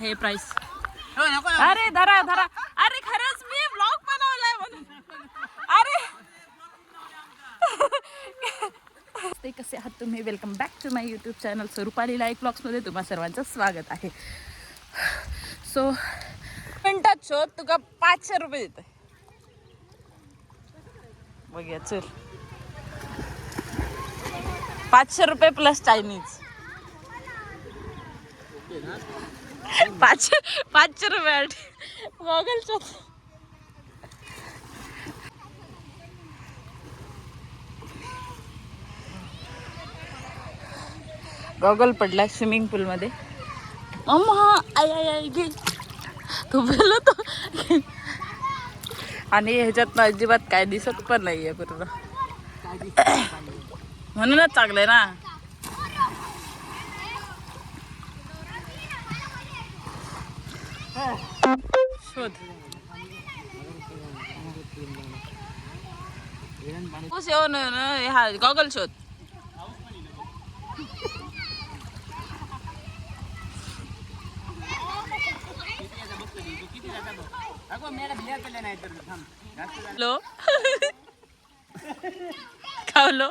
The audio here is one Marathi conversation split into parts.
हे प्राइस. अरे धरा धरा. अरे खरंच मी ब्लॉग बनवलाय म्हणून. अरे ते कसे आहात तुम्ही. Welcome back to my YouTube channel Swarupali life ब्लॉग्समध्ये तुम्हा सर्वांचं स्वागत आहे. सो मिनिटात शोध तुका 500 रुपये देते. बघूया चल. 500 रुपये प्लस चायनीज. 500 रुपये गॉगल शोध. गॉगल पडला स्विमिंग पूल मध्ये. अम्मा आय आय आय गे तो बोललो तो. आणि ह्याच्यात अजिबात काय दिसत पण नाहीये पूर्ण. म्हणूनच चांगलंय ना. शोध येऊन हा गॉगल शोध. हॅलो खावलो.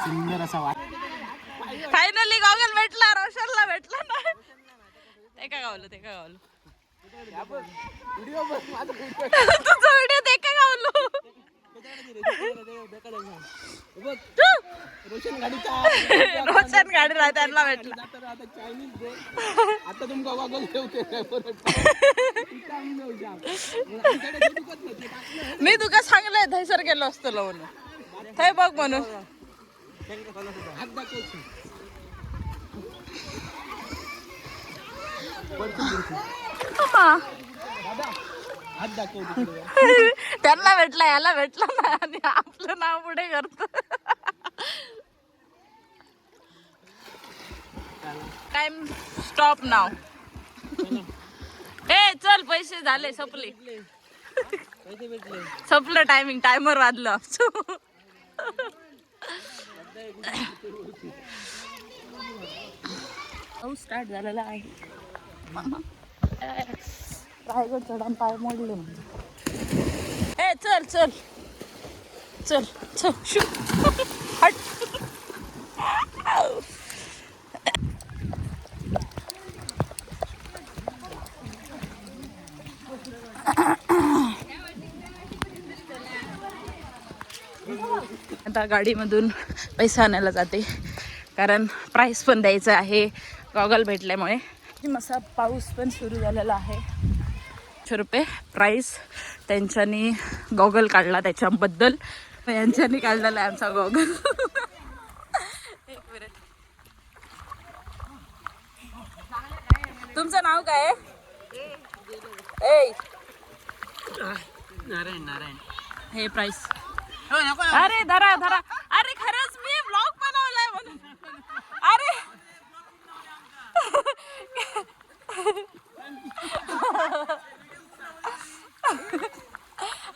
सुंदर असा वाट. फायनली गॉगल भेटला. रोशनला भेटला ना. ते का गावलं ते का गावलं. तुझा व्हिडिओ ते का गावलो. रोशन गाडी राहते त्यांना भेटला. आता तुमका गॉगल ठेवते. मी तुका सांगलंय थैसर गेलो असतो म्हणून. थंय बघ म्हणून. त्यांना भेटला याला भेटला ना. आणि आपलं नाव पुढे करतो. टाइम स्टॉप नाव. ए चल पैसे झाले संपले. संपलं टायमिंग. टायमर वाजलं. पाऊस स्टार्ट झालेला आहे. रायगड चढान पाय मोडले म्हणजे. ए चल चल चल चल शू हट. आता गाडीमधून पैसा आणायला जाते कारण प्राईस पण द्यायचं आहे गॉगल भेटल्यामुळे. मसा पाऊस पण सुरू झालेला आहे. 100 रुपये प्राईस. त्यांच्यानी गॉगल काढला त्याच्याबद्दल. यांच्यानी काढलेला आहे आमचा गॉगल. एक मिनिट. तुमचं नाव काय आहे. ए नारायण नारायण. हे प्राईस. अरे धरा धरा. अरे खरंच मी ब्लॉग बनवलाय म्हणून. अरे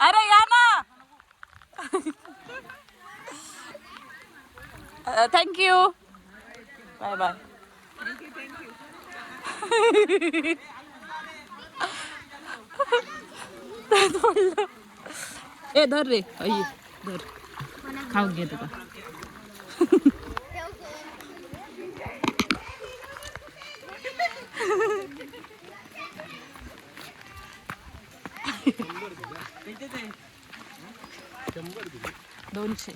अरे या ना. थँक्यू. Bye bye. ए धर रे. आई धर. खाऊ घे तुका. $200.